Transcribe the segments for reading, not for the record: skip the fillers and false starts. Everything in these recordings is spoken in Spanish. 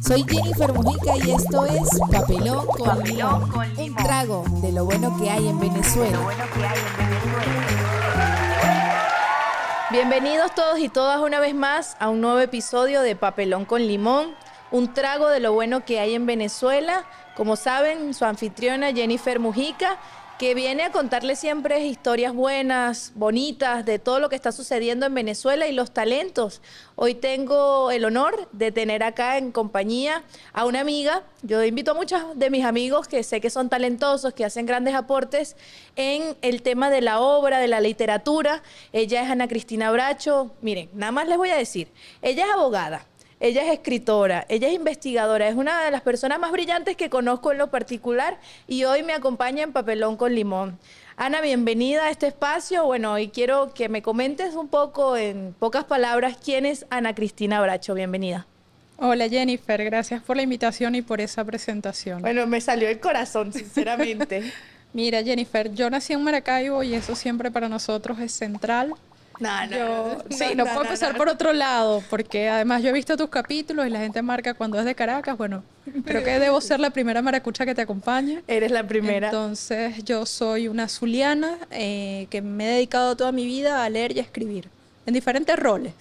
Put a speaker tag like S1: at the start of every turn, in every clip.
S1: Soy Jennifer Mujica y esto es Papelón con Limón. Un trago de lo bueno que hay en Venezuela.
S2: Bienvenidos todos y todas una vez más a un nuevo episodio de Papelón con Limón, un trago de lo bueno que hay en Venezuela. Como saben, su anfitriona Jennifer Mujica, que viene a contarles siempre historias buenas, bonitas, de todo lo que está sucediendo en Venezuela y los talentos. Hoy tengo el honor de tener acá en compañía a una amiga. Yo invito a muchos de mis amigos que sé que son talentosos, que hacen grandes aportes en el tema de la obra, de la literatura. Ella es Ana Cristina Bracho. Miren, nada más les voy a decir, ella es abogada. Ella es escritora, ella es investigadora, es una de las personas más brillantes que conozco en lo particular y hoy me acompaña en Papelón con Limón. Ana, bienvenida a este espacio. Bueno, hoy quiero que me comentes un poco, en pocas palabras, quién es Ana Cristina Bracho. Bienvenida.
S3: Hola Jennifer, gracias por la invitación y por esa presentación.
S2: Bueno, me salió el corazón, sinceramente.
S3: Mira Jennifer, yo nací en Maracaibo y eso siempre para nosotros es central. No puedo empezar por otro lado, porque además yo he visto tus capítulos y la gente marca cuando es de Caracas. Bueno, creo que debo ser la primera maracucha que te acompañe.
S2: Eres la primera.
S3: Entonces yo soy una zuliana que me he dedicado toda mi vida a leer y a escribir, en diferentes roles,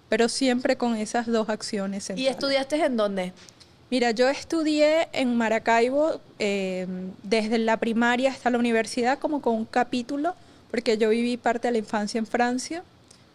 S3: pero siempre con esas dos acciones centrales.
S2: ¿Y estudiaste en dónde?
S3: Mira, yo estudié en Maracaibo desde la primaria hasta la universidad como con un capítulo, porque yo viví parte de la infancia en Francia.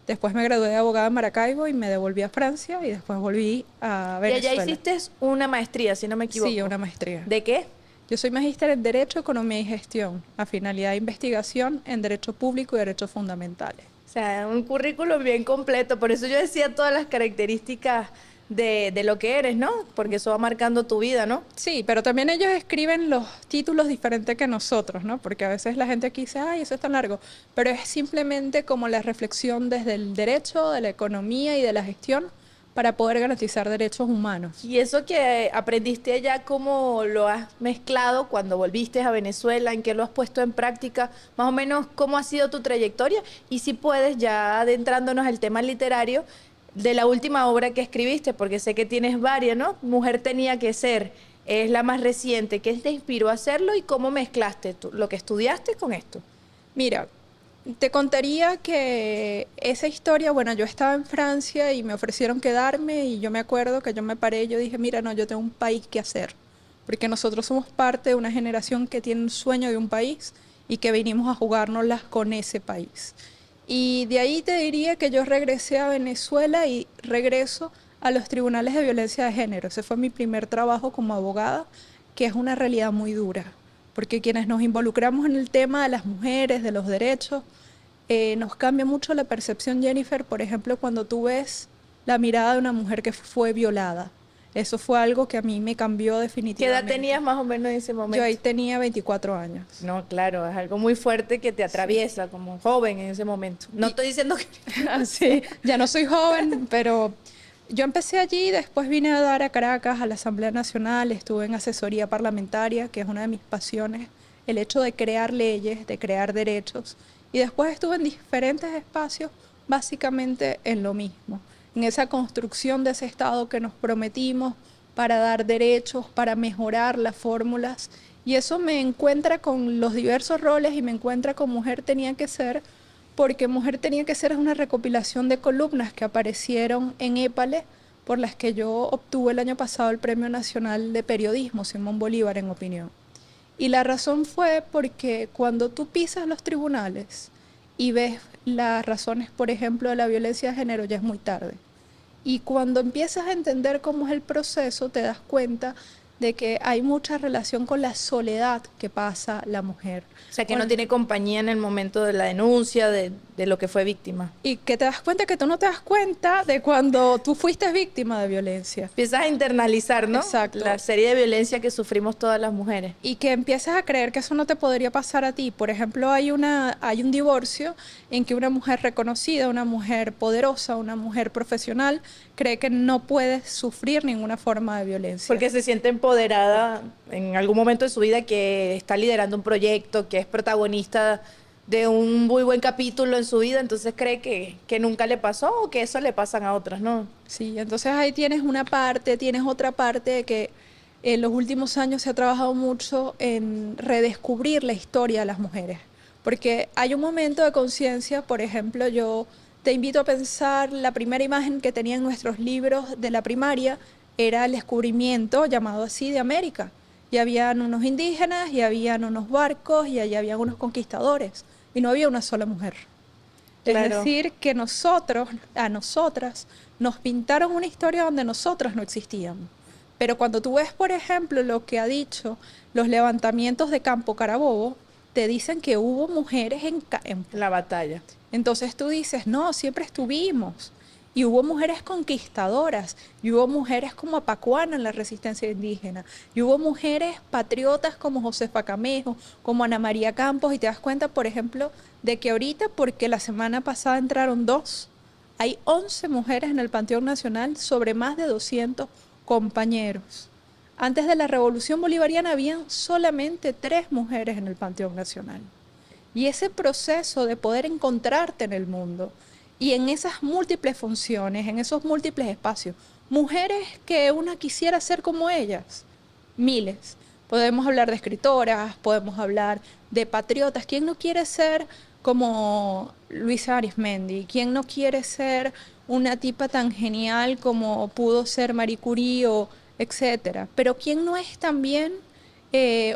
S3: Después me gradué de abogada en Maracaibo y me devolví a Francia y después volví a Venezuela.
S2: Y allá hiciste una maestría, si no me equivoco.
S3: Sí, una maestría.
S2: ¿De qué?
S3: Yo soy magíster en Derecho, Economía y Gestión, a finalidad de investigación en Derecho Público y Derechos Fundamentales.
S2: O sea, un currículum bien completo. Por eso yo decía todas las características de lo que eres, ¿no? Porque eso va marcando tu vida, ¿no?
S3: Sí, pero también ellos escriben los títulos diferentes que nosotros, ¿no? Porque a veces la gente aquí dice, ay, eso es tan largo, pero es simplemente como la reflexión desde el derecho, de la economía y de la gestión para poder garantizar derechos humanos.
S2: Y eso que aprendiste allá, ¿cómo lo has mezclado cuando volviste a Venezuela? ¿En qué lo has puesto en práctica? Más o menos, ¿cómo ha sido tu trayectoria? Y si puedes, ya adentrándonos al tema literario, de la última obra que escribiste, porque sé que tienes varias, ¿no? Mujer tenía que ser, es la más reciente. ¿Qué te inspiró a hacerlo y cómo mezclaste lo que estudiaste con esto?
S3: Mira, te contaría que esa historia, bueno, yo estaba en Francia y me ofrecieron quedarme y yo me acuerdo que yo me paré y yo dije, mira, no, yo tengo un país que hacer, porque nosotros somos parte de una generación que tiene un sueño de un país y que vinimos a jugárnoslas con ese país. Y de ahí te diría que yo regresé a Venezuela y regreso a los tribunales de violencia de género. Ese fue mi primer trabajo como abogada, que es una realidad muy dura, porque quienes nos involucramos en el tema de las mujeres, de los derechos, nos cambia mucho la percepción, Jennifer, por ejemplo, cuando tú ves la mirada de una mujer que fue violada. Eso fue algo que a mí me cambió definitivamente.
S2: ¿Qué edad tenías más o menos en ese momento?
S3: Yo ahí tenía 24 años.
S2: No, claro, es algo muy fuerte que te atraviesa como joven en ese momento. No estoy diciendo que...
S3: Sí, ya no soy joven, pero yo empecé allí, después vine a dar a Caracas, a la Asamblea Nacional, estuve en asesoría parlamentaria, que es una de mis pasiones, el hecho de crear leyes, de crear derechos, y después estuve en diferentes espacios, básicamente en lo mismo, en esa construcción de ese Estado que nos prometimos para dar derechos, para mejorar las fórmulas, y eso me encuentra con los diversos roles y me encuentra con Mujer Tenía que Ser, porque Mujer Tenía que Ser es una recopilación de columnas que aparecieron en Épale, por las que yo obtuve el año pasado el Premio Nacional de Periodismo Simón Bolívar en Opinión. Y la razón fue porque cuando tú pisas los tribunales y ves las razones, por ejemplo, de la violencia de género, ya es muy tarde. Y cuando empiezas a entender cómo es el proceso, te das cuenta de que hay mucha relación con la soledad que pasa la mujer.
S2: O sea, que no tiene compañía en el momento de la denuncia, de lo que fue víctima.
S3: Y que te das cuenta que tú no te das cuenta de cuando tú fuiste víctima de violencia.
S2: Empiezas a internalizar, ¿no?
S3: Exacto.
S2: La serie de violencia que sufrimos todas las mujeres.
S3: Y que empiezas a creer que eso no te podría pasar a ti. Por ejemplo, hay un divorcio en que una mujer reconocida, una mujer poderosa, una mujer profesional, cree que no puede sufrir ninguna forma de violencia.
S2: Porque se siente empoderada en algún momento de su vida, que está liderando un proyecto, que es protagonista de un muy buen capítulo en su vida, entonces cree que nunca le pasó o que eso le pasan a otras, ¿no?
S3: Sí, entonces ahí tienes una parte, tienes otra parte de que en los últimos años se ha trabajado mucho en redescubrir la historia de las mujeres, porque hay un momento de conciencia, por ejemplo, yo te invito a pensar, la primera imagen que tenían nuestros libros de la primaria era el descubrimiento, llamado así, de América. Y habían unos indígenas, y habían unos barcos, y allá habían unos conquistadores, y no había una sola mujer.
S2: Claro.
S3: Es decir, que nosotros, a nosotras, nos pintaron una historia donde nosotras no existíamos. Pero cuando tú ves, por ejemplo, lo que ha dicho los levantamientos de Campo Carabobo, te dicen que hubo mujeres en
S2: La batalla.
S3: entonces tú dices, no, siempre estuvimos. Y hubo mujeres conquistadoras, y hubo mujeres como Apacuana en la resistencia indígena, y hubo mujeres patriotas como Josefa Camejo, como Ana María Campos, y te das cuenta, por ejemplo, de que ahorita, porque la semana pasada entraron 2, hay 11 mujeres en el Panteón Nacional sobre más de 200 compañeros. Antes de la Revolución Bolivariana habían solamente 3 mujeres en el Panteón Nacional. Y ese proceso de poder encontrarte en el mundo y en esas múltiples funciones, en esos múltiples espacios, mujeres que una quisiera ser como ellas, miles. Podemos hablar de escritoras, podemos hablar de patriotas. ¿Quién no quiere ser como Luisa Arismendi? ¿Quién no quiere ser una tipa tan genial como pudo ser Marie Curie o etcétera? Pero ¿quién no es también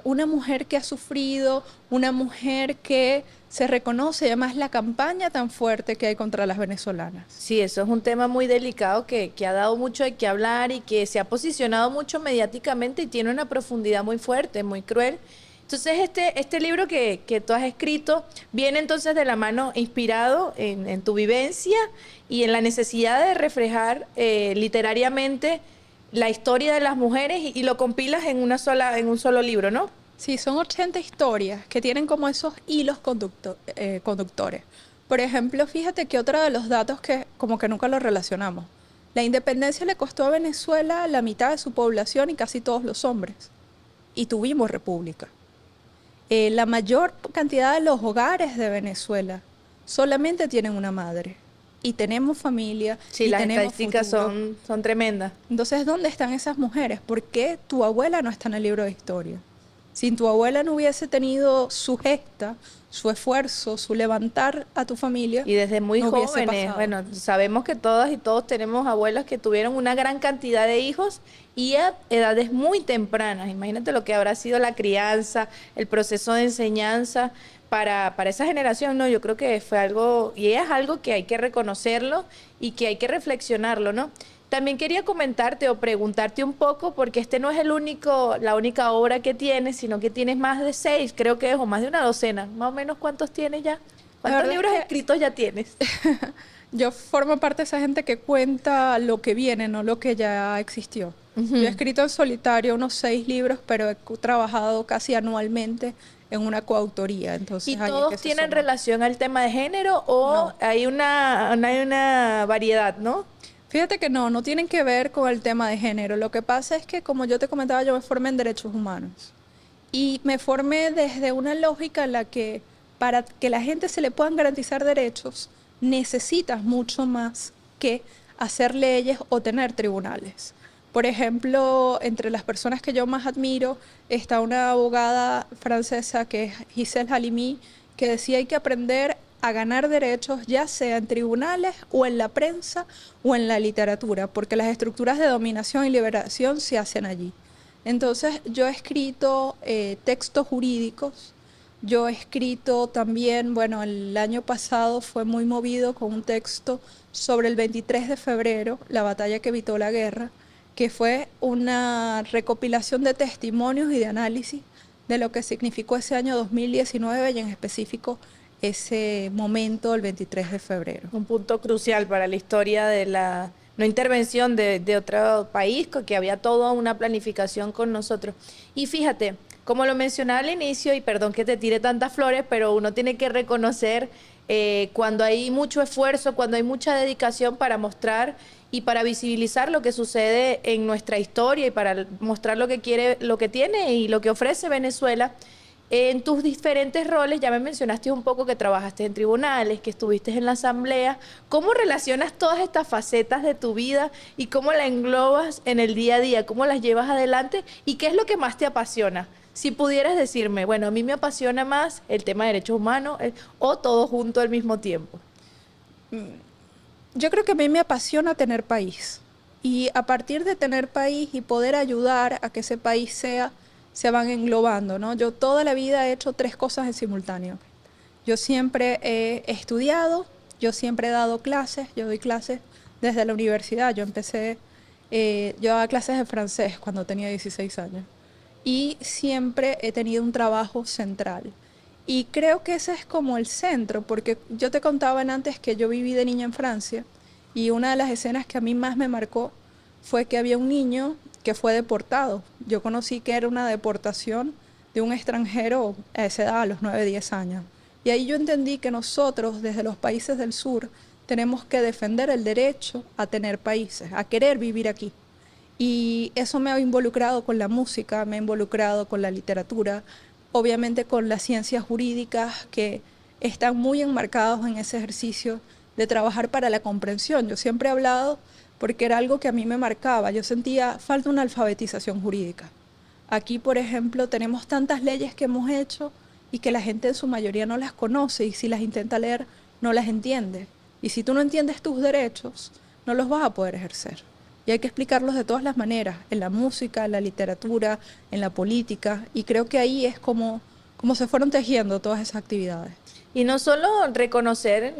S3: una mujer que ha sufrido, una mujer que se reconoce? Además, la campaña tan fuerte que hay contra las venezolanas.
S2: Sí, eso es un tema muy delicado que ha dado mucho de qué hablar y que se ha posicionado mucho mediáticamente y tiene una profundidad muy fuerte, muy cruel. Entonces, este libro que tú has escrito viene entonces de la mano inspirado en tu vivencia y en la necesidad de reflejar literariamente la historia de las mujeres y lo compilas en un solo libro, ¿no?
S3: Sí, son 80 historias que tienen como esos hilos conductores. Por ejemplo, fíjate que otro de los datos que como que nunca lo relacionamos. La independencia le costó a Venezuela la mitad de su población y casi todos los hombres. Y tuvimos república. La mayor cantidad de los hogares de Venezuela solamente tienen una madre. Y tenemos familia.
S2: Sí,
S3: y
S2: las
S3: tenemos
S2: estadísticas
S3: futuro.
S2: son tremendas.
S3: Entonces, ¿dónde están esas mujeres? ¿Por qué tu abuela no está en el libro de historia? Si tu abuela no hubiese tenido su gesta, su esfuerzo, su levantar a tu familia,
S2: Y desde muy
S3: no hubiese
S2: jóvenes,
S3: pasado.
S2: bueno, sabemos que todas y todos tenemos abuelas que tuvieron una gran cantidad de hijos y a edades muy tempranas. Imagínate lo que habrá sido la crianza, el proceso de enseñanza para esa generación, ¿no? Yo creo que fue algo, y es algo que hay que reconocerlo y que hay que reflexionarlo, ¿no? También quería comentarte o preguntarte un poco, porque este no es la única obra que tienes, sino que tienes más de 6, creo que es, o más de una docena. Más o menos, ¿cuántos tienes ya? ¿Cuántos
S3: verdad
S2: libros
S3: es que-
S2: escritos ya tienes?
S3: Yo formo parte de esa gente que cuenta lo que viene, no lo que ya existió. Yo he escrito en solitario unos 6 libros, pero he trabajado casi anualmente en una coautoría. Entonces,
S2: ¿Y
S3: ahí es
S2: todos
S3: que se
S2: tienen
S3: suma.
S2: relación al tema de género o
S3: No.
S2: hay una variedad, ¿no?
S3: Fíjate que no tienen que ver con el tema de género. Lo que pasa es que, como yo te comentaba, yo me formé en derechos humanos. Y me formé desde una lógica en la que para que la gente se le puedan garantizar derechos, necesitas mucho más que hacer leyes o tener tribunales. Por ejemplo, entre las personas que yo más admiro está una abogada francesa que es Gisèle Halimi, que decía hay que aprender a ganar derechos ya sea en tribunales o en la prensa o en la literatura, porque las estructuras de dominación y liberación se hacen allí. Entonces yo he escrito textos jurídicos, yo he escrito también, bueno, el año pasado fue muy movido con un texto sobre el 23 de febrero, la batalla que evitó la guerra, que fue una recopilación de testimonios y de análisis de lo que significó ese año 2019 y en específico ese momento, el 23 de febrero.
S2: Un punto crucial para la historia de la no intervención de otro país, que había toda una planificación con nosotros. Y fíjate, como lo mencionaba al inicio, y perdón que te tire tantas flores, pero uno tiene que reconocer cuando hay mucho esfuerzo, cuando hay mucha dedicación para mostrar y para visibilizar lo que sucede en nuestra historia y para mostrar lo que quiere, lo que tiene y lo que ofrece Venezuela. En tus diferentes roles, ya me mencionaste un poco que trabajaste en tribunales, que estuviste en la asamblea. ¿Cómo relacionas todas estas facetas de tu vida y cómo la englobas en el día a día? ¿Cómo las llevas adelante? ¿Y qué es lo que más te apasiona? Si pudieras decirme, bueno, a mí me apasiona más el tema de derechos humanos o todo junto al mismo tiempo.
S3: Yo creo que a mí me apasiona tener país. Y a partir de tener país y poder ayudar a que ese país se van englobando, ¿no? Yo toda la vida he hecho 3 cosas en simultáneo. Yo siempre he estudiado, yo siempre he dado clases, yo doy clases desde la universidad. Yo daba clases de francés cuando tenía 16 años. Y siempre he tenido un trabajo central. Y creo que ese es como el centro, porque yo te contaba antes que yo viví de niña en Francia y una de las escenas que a mí más me marcó fue que había un niño que fue deportado. Yo conocí que era una deportación de un extranjero a esa edad, a los 9, 10 años. Y ahí yo entendí que nosotros, desde los países del sur, tenemos que defender el derecho a tener países, a querer vivir aquí. Y eso me ha involucrado con la música, me ha involucrado con la literatura, obviamente con las ciencias jurídicas que están muy enmarcados en ese ejercicio de trabajar para la comprensión. Yo siempre he hablado porque era algo que a mí me marcaba. Yo sentía falta una alfabetización jurídica. Aquí, por ejemplo, tenemos tantas leyes que hemos hecho y que la gente en su mayoría no las conoce y si las intenta leer no las entiende. Y si tú no entiendes tus derechos, no los vas a poder ejercer. Y hay que explicarlos de todas las maneras, en la música, en la literatura, en la política, y creo que ahí es como se fueron tejiendo todas esas actividades.
S2: Y no solo conocer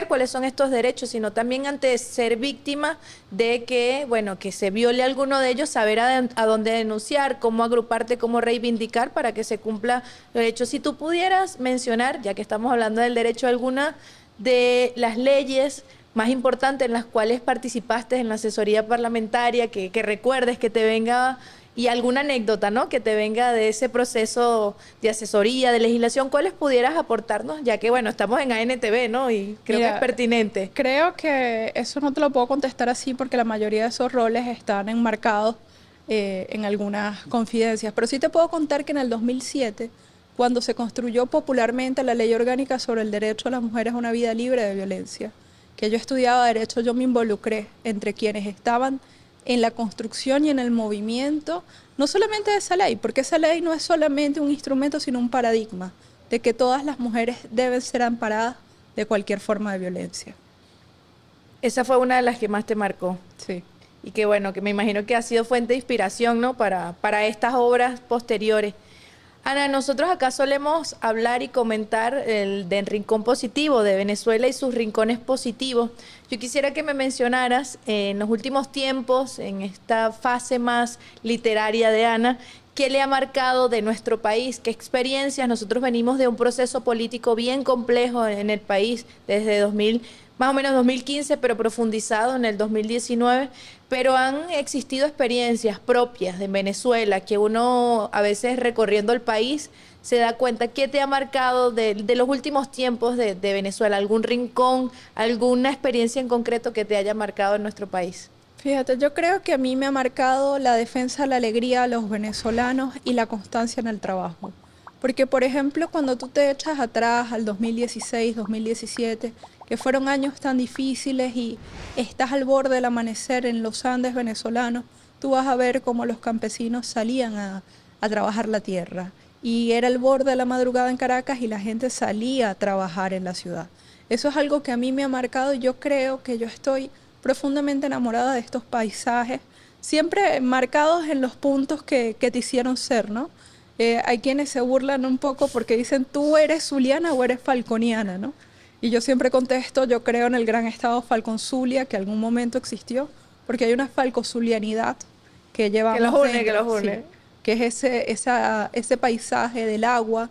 S2: cuáles son estos derechos, sino también ante ser víctima de que, bueno, que se viole alguno de ellos, saber a dónde denunciar, cómo agruparte, cómo reivindicar para que se cumpla los derechos. Si tú pudieras mencionar, ya que estamos hablando del derecho, alguna de las leyes más importantes en las cuales participaste en la asesoría parlamentaria, que recuerdes, que te venga, y alguna anécdota, ¿no?, que te venga de ese proceso de asesoría, de legislación, ¿cuáles pudieras aportarnos? Ya que, bueno, estamos en ANTV, ¿no?, y creo que es pertinente.
S3: Creo que eso no te lo puedo contestar así porque la mayoría de esos roles están enmarcados en algunas confidencias, pero sí te puedo contar que en el 2007, cuando se construyó popularmente la Ley Orgánica sobre el Derecho a las Mujeres a una Vida Libre de Violencia, que yo estudiaba Derecho, yo me involucré entre quienes estaban en la construcción y en el movimiento, no solamente de esa ley, porque esa ley no es solamente un instrumento, sino un paradigma de que todas las mujeres deben ser amparadas de cualquier forma de violencia.
S2: Esa fue una de las que más te marcó.
S3: Sí.
S2: Y que bueno, que me imagino que ha sido fuente de inspiración, ¿no?, para estas obras posteriores. Ana, nosotros acá solemos hablar y comentar del rincón positivo de Venezuela y sus rincones positivos. Yo quisiera que me mencionaras en los últimos tiempos, en esta fase más literaria de Ana, ¿qué le ha marcado de nuestro país? ¿Qué experiencias? Nosotros venimos de un proceso político bien complejo en el país desde más o menos 2015, pero profundizado en el 2019, pero han existido experiencias propias de Venezuela que uno a veces recorriendo el país se da cuenta. ¿Qué te ha marcado de los últimos tiempos de Venezuela? ¿Algún rincón, alguna experiencia en concreto que te haya marcado en nuestro país?
S3: Fíjate, yo creo que a mí me ha marcado la defensa, la alegría a los venezolanos y la constancia en el trabajo. Porque, por ejemplo, cuando tú te echas atrás al 2016, 2017, que fueron años tan difíciles y estás al borde del amanecer en los Andes venezolanos, tú vas a ver cómo los campesinos salían a trabajar la tierra. Y era el borde de la madrugada en Caracas y la gente salía a trabajar en la ciudad. Eso es algo que a mí me ha marcado y yo creo que yo estoy profundamente enamorada de estos paisajes, siempre marcados en los puntos que te hicieron ser, ¿no? Hay quienes se burlan un poco porque dicen, ¿tú eres zuliana o eres falconiana?, ¿no? Y yo siempre contesto, yo creo en el gran estado Falcon-Zulia, que algún momento existió, porque hay una falcozulianidad que llevamos
S2: que los une.
S3: Sí, que es ese paisaje del agua,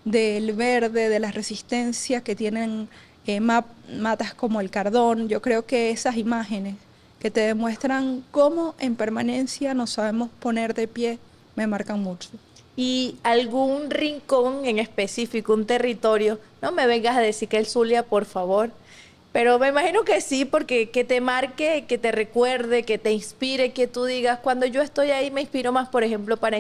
S3: del verde, de la resistencia que tienen matas como el Cardón. Yo creo que esas imágenes que te demuestran cómo en permanencia nos sabemos poner de pie, me marcan mucho.
S2: Y algún rincón en específico, un territorio, no me vengas a decir que el Zulia, por favor, Pero me imagino que sí, porque que te marque, que te recuerde, que te inspire, que tú digas, cuando yo estoy ahí me inspiro más, por ejemplo, para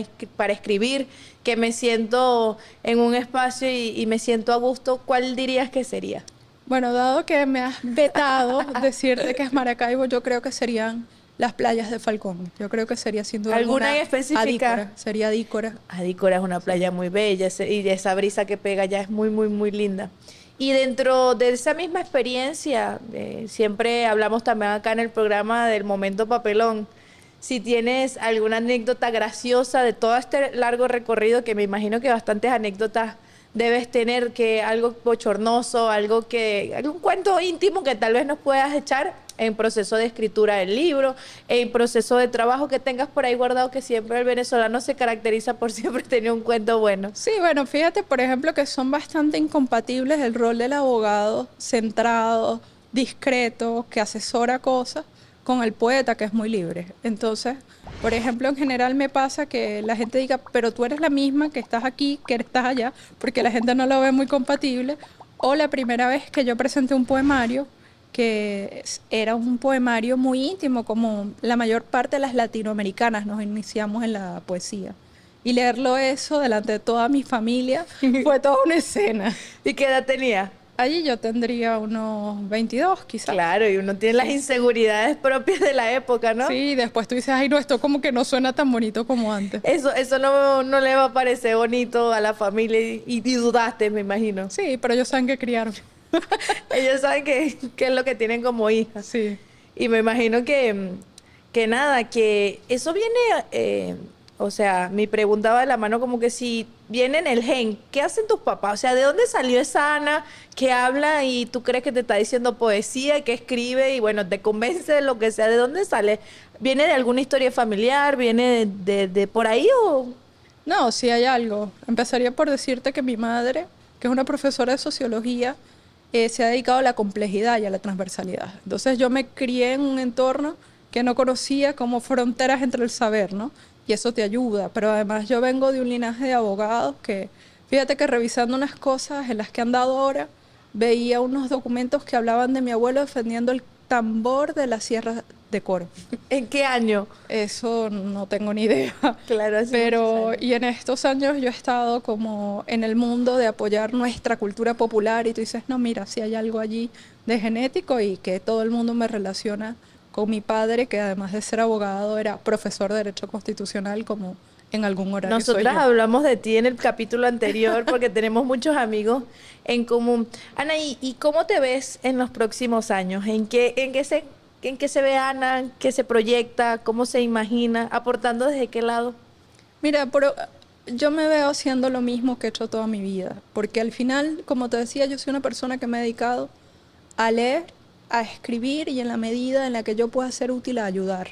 S2: escribir, que me siento en un espacio y me siento a gusto, ¿cuál dirías que sería?
S3: Bueno, dado que me has vetado decirte que es Maracaibo, yo creo que serían las playas de Falcón. Yo creo que sería sin duda
S2: ¿Alguna en específica?
S3: Adícora, sería Adícora.
S2: Adícora es una playa muy bella y esa brisa que pega ya es muy, muy, muy linda. Y dentro de esa misma experiencia, siempre hablamos también acá en el programa del momento papelón. Si tienes alguna anécdota graciosa de todo este largo recorrido, que me imagino que bastantes anécdotas debes tener, que algo bochornoso, algún cuento íntimo que tal vez nos puedas echar en proceso de escritura del libro, en proceso de trabajo que tengas por ahí guardado, que siempre el venezolano se caracteriza por siempre tener un cuento bueno.
S3: Sí, bueno, fíjate, por ejemplo, que son bastante incompatibles el rol del abogado centrado, discreto, que asesora cosas, con el poeta, que es muy libre. Entonces, por ejemplo, en general me pasa que la gente diga, pero tú eres la misma que estás aquí, que estás allá, porque la gente no lo ve muy compatible. O la primera vez que yo presenté un poemario, que era un poemario muy íntimo, como la mayor parte de las latinoamericanas nos iniciamos en la poesía. Y leerlo eso delante de toda mi familia fue toda una escena.
S2: ¿Y qué edad tenía?
S3: Allí yo tendría unos 22 quizás.
S2: Claro, y uno tiene las inseguridades propias de la época, ¿no?
S3: Sí, después tú dices, ay no, esto como que no suena tan bonito como antes.
S2: Eso no le va a parecer bonito a la familia y dudaste, me imagino.
S3: Sí, pero ellos saben que criaron.
S2: Ellos saben qué es lo que tienen como hijas.
S3: Sí.
S2: Y me imagino que nada, que eso viene, o sea, mi pregunta va de la mano como que si viene en el gen, ¿qué hacen tus papás? O sea, ¿de dónde salió esa Ana que habla y tú crees que te está diciendo poesía, que escribe y bueno, te convence de lo que sea? ¿De dónde sale? ¿Viene de alguna historia familiar? ¿Viene de por ahí o...?
S3: No, sí hay algo. Empezaría por decirte que mi madre, que es una profesora de sociología, se ha dedicado a la complejidad y a la transversalidad. Entonces yo me crié en un entorno que no conocía como fronteras entre el saber, ¿no? Y eso te ayuda. Pero además yo vengo de un linaje de abogados que, fíjate que revisando unas cosas en las que han dado ahora, veía unos documentos que hablaban de mi abuelo defendiendo el tambor de la Sierra de Coro.
S2: ¿En qué año?
S3: Eso no tengo ni idea.
S2: Claro, hace
S3: Pero,
S2: muchos años.
S3: y en estos años yo he estado como en el mundo de apoyar nuestra cultura popular y tú dices, no, mira, si hay algo allí de genético y que todo el mundo me relaciona con mi padre, que además de ser abogado era profesor de Derecho Constitucional como en algún horario.
S2: Nosotras
S3: soy yo.
S2: hablamos de ti en el capítulo anterior porque tenemos muchos amigos en común. Ana, ¿y cómo te ves en los próximos años? ¿En qué se ve Ana? ¿Qué se proyecta? ¿Cómo se imagina? ¿Aportando desde qué lado?
S3: Mira, pero yo me veo haciendo lo mismo que he hecho toda mi vida, porque al final, como te decía, yo soy una persona que me he dedicado a leer, a escribir y en la medida en la que yo pueda ser útil a ayudar.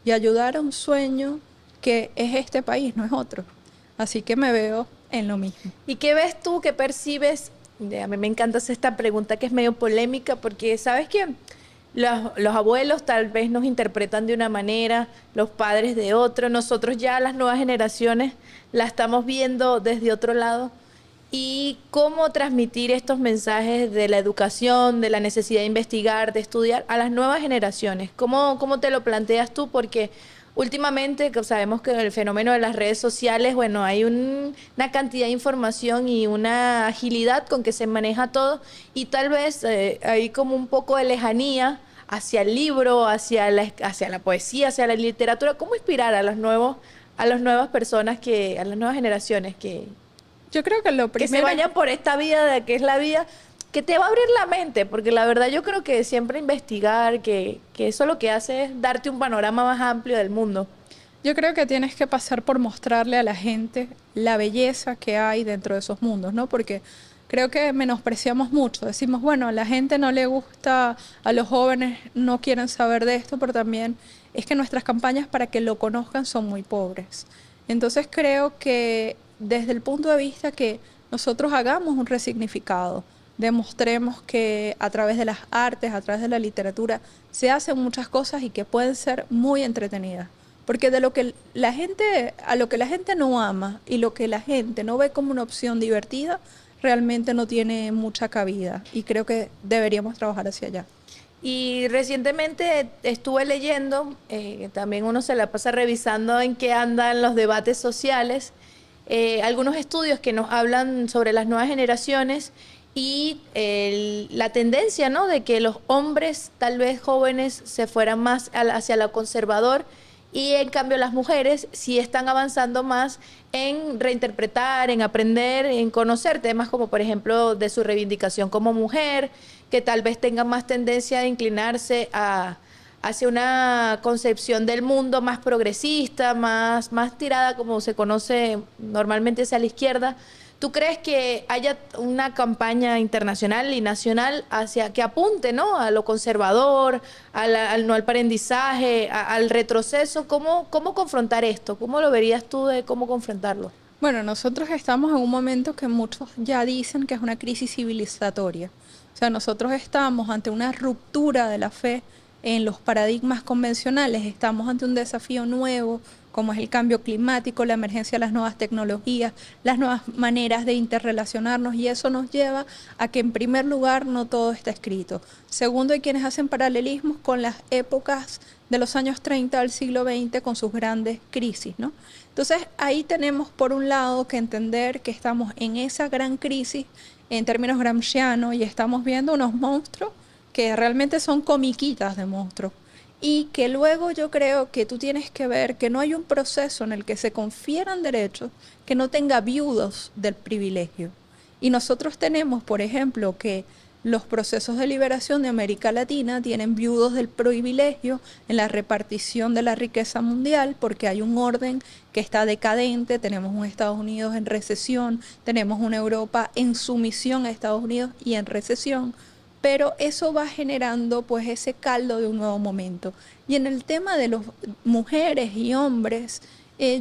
S3: Y ayudar a un sueño que es este país, no es otro. Así que me veo en lo mismo.
S2: ¿Y qué ves tú, qué percibes? A mí me encanta hacer esta pregunta que es medio polémica porque sabes que los abuelos tal vez nos interpretan de una manera, los padres de otro, nosotros ya las nuevas generaciones la estamos viendo desde otro lado. Y cómo transmitir estos mensajes de la educación, de la necesidad de investigar, de estudiar a las nuevas generaciones. ¿Cómo te lo planteas tú? Porque últimamente sabemos que el fenómeno de las redes sociales, bueno, hay una cantidad de información y una agilidad con que se maneja todo y tal vez hay como un poco de lejanía hacia el libro, hacia la poesía, hacia la literatura. ¿Cómo inspirar a las nuevas personas, a las nuevas generaciones
S3: Yo creo que lo
S2: que se
S3: primero...
S2: vayan por esta vida de que es la vida que te va a abrir la mente? Porque la verdad yo creo que siempre investigar, que eso lo que hace es darte un panorama más amplio del mundo.
S3: Yo creo que tienes que pasar por mostrarle a la gente la belleza que hay dentro de esos mundos, ¿no? Porque creo que menospreciamos mucho. Decimos, bueno, a la gente no le gusta, a los jóvenes no quieren saber de esto, pero también es que nuestras campañas para que lo conozcan son muy pobres. Entonces creo que desde el punto de vista que nosotros hagamos un resignificado, demostremos que a través de las artes, a través de la literatura, se hacen muchas cosas y que pueden ser muy entretenidas. Porque a lo que la gente no ama y lo que la gente no ve como una opción divertida, realmente no tiene mucha cabida. Y creo que deberíamos trabajar hacia allá.
S2: Y recientemente estuve leyendo, también uno se la pasa revisando en qué andan los debates sociales, algunos estudios que nos hablan sobre las nuevas generaciones y la tendencia, ¿no?, de que los hombres, tal vez jóvenes, se fueran más hacia lo conservador y en cambio las mujeres sí están avanzando más en reinterpretar, en aprender, en conocer temas como por ejemplo de su reivindicación como mujer, que tal vez tengan más tendencia a inclinarse hacia una concepción del mundo más progresista, más tirada como se conoce normalmente hacia la izquierda. ¿Tú crees que haya una campaña internacional y nacional hacia que apunte, ¿no?, a lo conservador, al no aprendizaje, al retroceso? ¿Cómo confrontar esto? ¿Cómo lo verías tú de cómo confrontarlo?
S3: Bueno, nosotros estamos en un momento que muchos ya dicen que es una crisis civilizatoria. O sea, nosotros estamos ante una ruptura de la fe en los paradigmas convencionales, estamos ante un desafío nuevo, como es el cambio climático, la emergencia de las nuevas tecnologías, las nuevas maneras de interrelacionarnos, y eso nos lleva a que en primer lugar no todo está escrito. Segundo, hay quienes hacen paralelismos con las épocas de los años 30 al siglo XX con sus grandes crisis, ¿no? Entonces ahí tenemos por un lado que entender que estamos en esa gran crisis en términos gramscianos y estamos viendo unos monstruos que realmente son comiquitas de monstruos. Y que luego yo creo que tú tienes que ver que no hay un proceso en el que se confieran derechos que no tenga viudos del privilegio. Y nosotros tenemos, por ejemplo, que los procesos de liberación de América Latina tienen viudos del privilegio en la repartición de la riqueza mundial, porque hay un orden que está decadente, tenemos un Estados Unidos en recesión, tenemos una Europa en sumisión a Estados Unidos y en recesión, pero eso va generando pues ese caldo de un nuevo momento. Y en el tema de las mujeres y hombres,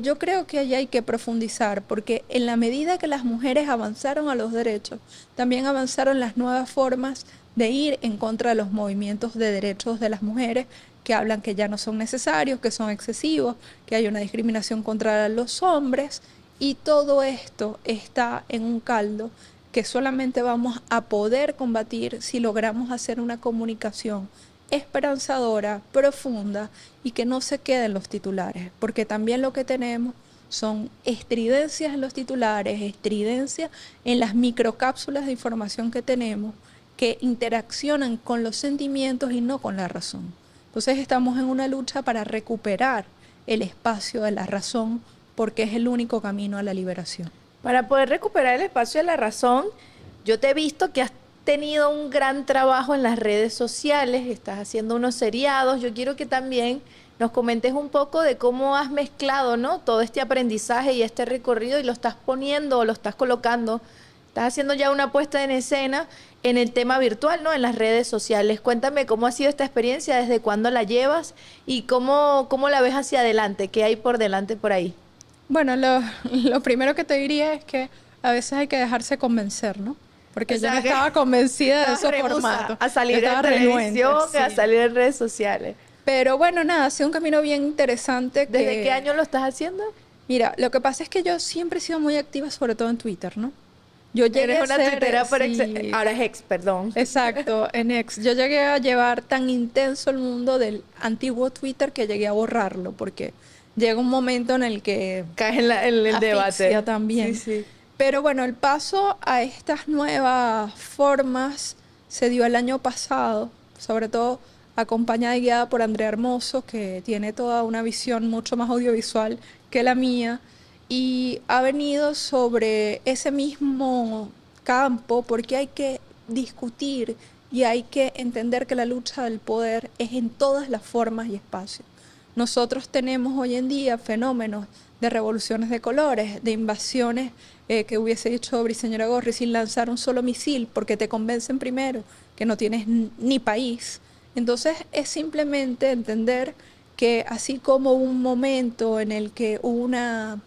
S3: yo creo que allí hay que profundizar, porque en la medida que las mujeres avanzaron a los derechos, también avanzaron las nuevas formas de ir en contra de los movimientos de derechos de las mujeres, que hablan que ya no son necesarios, que son excesivos, que hay una discriminación contra los hombres, y todo esto está en un caldo que solamente vamos a poder combatir si logramos hacer una comunicación esperanzadora, profunda y que no se quede en los titulares, porque también lo que tenemos son estridencias en los titulares, estridencias en las microcápsulas de información que tenemos que interaccionan con los sentimientos y no con la razón. Entonces estamos en una lucha para recuperar el espacio de la razón, porque es el único camino a la liberación.
S2: Para poder recuperar el espacio de la razón, yo te he visto que has tenido un gran trabajo en las redes sociales, estás haciendo unos seriados. Yo quiero que también nos comentes un poco de cómo has mezclado, ¿no?, todo este aprendizaje y este recorrido y lo estás poniendo o lo estás colocando. Estás haciendo ya una puesta en escena en el tema virtual, ¿no?, en las redes sociales. Cuéntame cómo ha sido esta experiencia, desde cuándo la llevas y cómo la ves hacia adelante, qué hay por delante por ahí.
S3: Bueno, lo primero que te diría es que a veces hay que dejarse convencer, ¿no? Porque yo no estaba convencida de esos formatos.
S2: A salir en televisión, sí, a salir en redes sociales.
S3: Pero bueno, nada, ha sido un camino bien interesante.
S2: ¿Desde qué año lo estás haciendo?
S3: Mira, lo que pasa es que yo siempre he sido muy activa, sobre todo en Twitter, ¿no? Yo llegué
S2: Eres una tuitera por
S3: sí,
S2: ahora es ex, perdón.
S3: Exacto, en ex. Yo llegué a llevar tan intenso el mundo del antiguo Twitter que llegué a borrarlo, porque llega un momento en el que
S2: caes en el debate
S3: también.
S2: Sí, sí.
S3: Pero bueno, el paso a estas nuevas formas se dio el año pasado, sobre todo acompañada y guiada por Andrea Hermoso, que tiene toda una visión mucho más audiovisual que la mía, y ha venido sobre ese mismo campo, porque hay que discutir y hay que entender que la lucha del poder es en todas las formas y espacios. Nosotros tenemos hoy en día fenómenos de revoluciones de colores, de invasiones que hubiese dicho Briceñora Gorri sin lanzar un solo misil, porque te convencen primero que no tienes ni país. Entonces es simplemente entender que así como hubo un momento en el que hubo una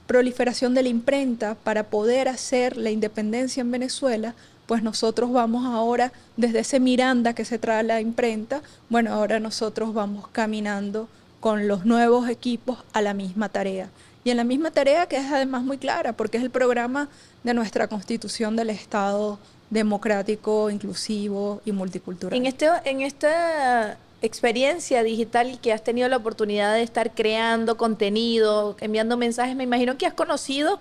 S3: proliferación de la imprenta para poder hacer la independencia en Venezuela, pues nosotros vamos ahora, desde ese Miranda que se trae a la imprenta, bueno, ahora nosotros vamos caminando con los nuevos equipos a la misma tarea. Y en la misma tarea que es además muy clara, porque es el programa de nuestra Constitución del Estado democrático, inclusivo y multicultural.
S2: En esta experiencia digital que has tenido la oportunidad de estar creando contenido, enviando mensajes, me imagino que has conocido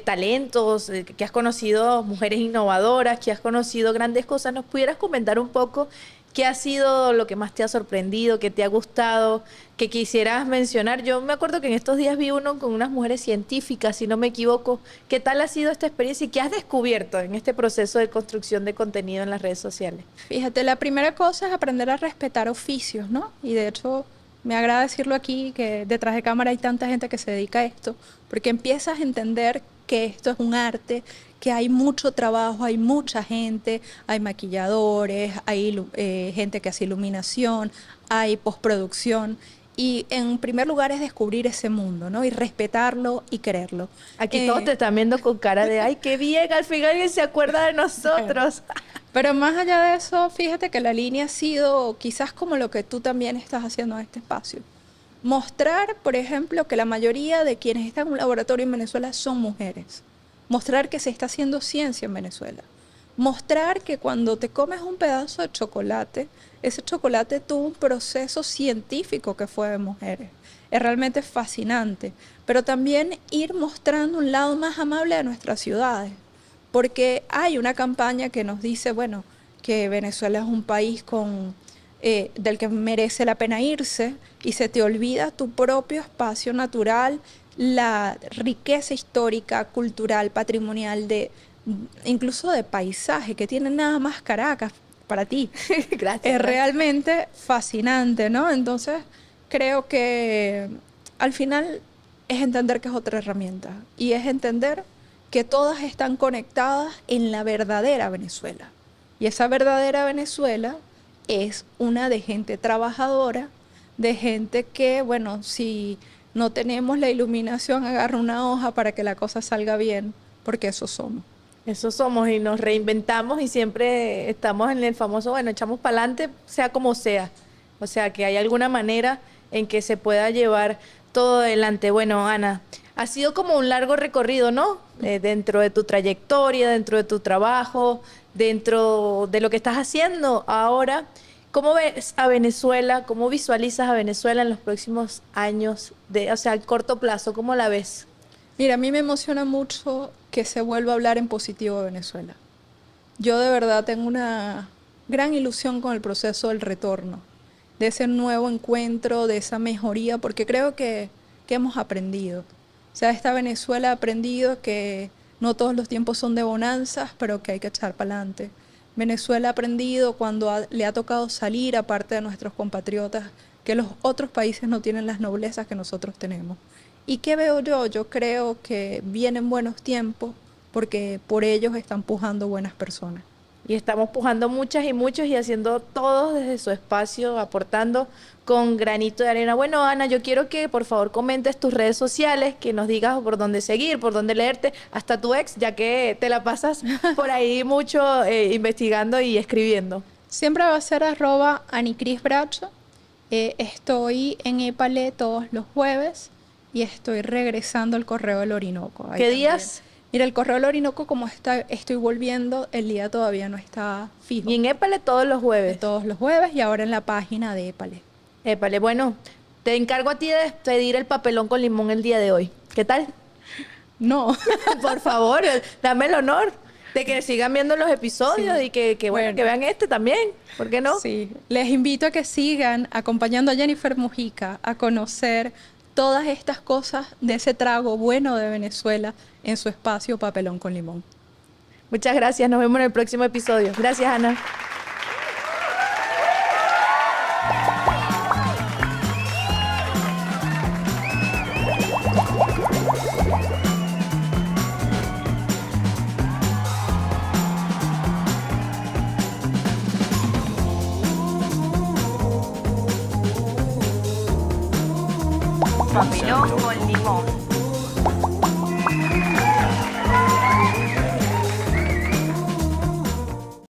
S2: talentos, que has conocido mujeres innovadoras, que has conocido grandes cosas. ¿Nos pudieras comentar un poco qué ha sido lo que más te ha sorprendido, qué te ha gustado, que quisieras mencionar? Yo me acuerdo que en estos días vi uno con unas mujeres científicas, si no me equivoco. ¿Qué tal ha sido esta experiencia y qué has descubierto en este proceso de construcción de contenido en las redes sociales?
S3: Fíjate, la primera cosa es aprender a respetar oficios, ¿no? Y de hecho, me agrada decirlo aquí, que detrás de cámara hay tanta gente que se dedica a esto, porque empiezas a entender que esto es un arte, que hay mucho trabajo, hay mucha gente, hay maquilladores, hay gente que hace iluminación, hay postproducción. Y en primer lugar es descubrir ese mundo, ¿no? Y respetarlo y quererlo.
S2: Aquí todos te están viendo con cara de, ay, qué bien, al final alguien se acuerda de nosotros.
S3: Pero más allá de eso, fíjate que la línea ha sido quizás como lo que tú también estás haciendo en este espacio. Mostrar, por ejemplo, que la mayoría de quienes están en un laboratorio en Venezuela son mujeres. Mostrar que se está haciendo ciencia en Venezuela. Mostrar que cuando te comes un pedazo de chocolate, ese chocolate tuvo un proceso científico que fue de mujeres. Es realmente fascinante. Pero también ir mostrando un lado más amable de nuestras ciudades. Porque hay una campaña que nos dice, bueno, que Venezuela es un país del que merece la pena irse, y se te olvida tu propio espacio natural, la riqueza histórica, cultural, patrimonial, incluso de paisaje, que tiene nada más Caracas para ti.
S2: Gracias.
S3: Es realmente fascinante, ¿no? Entonces, creo que al final es entender que es otra herramienta, y es entender que todas están conectadas en la verdadera Venezuela. Y esa verdadera Venezuela es una de gente trabajadora, de gente que, bueno, si no tenemos la iluminación, agarra una hoja para que la cosa salga bien, porque eso somos.
S2: Eso somos, y nos reinventamos y siempre estamos en el famoso, bueno, echamos para adelante, sea como sea. O sea, que hay alguna manera en que se pueda llevar todo adelante. Bueno, Ana, ha sido como un largo recorrido, ¿no? Dentro de tu trayectoria, dentro de tu trabajo, dentro de lo que estás haciendo ahora. ¿Cómo ves a Venezuela? ¿Cómo visualizas a Venezuela en los próximos años? O sea, a corto plazo, ¿cómo la ves?
S3: Mira, a mí me emociona mucho que se vuelva a hablar en positivo de Venezuela. Yo de verdad tengo una gran ilusión con el proceso del retorno, de ese nuevo encuentro, de esa mejoría, porque creo que hemos aprendido. O sea, esta Venezuela ha aprendido que no todos los tiempos son de bonanzas, pero que hay que echar para adelante. Venezuela ha aprendido cuando le ha tocado salir, aparte de nuestros compatriotas, que los otros países no tienen las noblezas que nosotros tenemos. ¿Y qué veo yo? Yo creo que vienen buenos tiempos porque por ellos están pujando buenas personas.
S2: Y estamos pujando muchas y muchos y haciendo todos desde su espacio, aportando con granito de arena. Bueno, Ana, yo quiero que por favor comentes tus redes sociales, que nos digas por dónde seguir, por dónde leerte, hasta tu ex, ya que te la pasas por ahí mucho investigando y escribiendo.
S3: Siempre va a ser @anicrisbracho. Estoy en Épale todos los jueves y estoy regresando al Correo del Orinoco.
S2: ¿Qué días?
S3: Mira, el Correo del Orinoco, como estoy volviendo, el día todavía no está fijo.
S2: Y en Épale todos los jueves.
S3: Todos los jueves, y ahora en la página de Épale.
S2: Épale, bueno, te encargo a ti de despedir el papelón con limón el día de hoy. ¿Qué tal?
S3: No.
S2: Por favor, dame el honor de que sigan viendo los episodios, sí. Y que vean este también. ¿Por qué no?
S3: Sí. Les invito a que sigan acompañando a Jennifer Mujica a conocer todas estas cosas de ese trago bueno de Venezuela en su espacio Papelón con Limón.
S2: Muchas gracias. Nos vemos en el próximo episodio. Gracias, Ana.
S4: Papelón con Limón.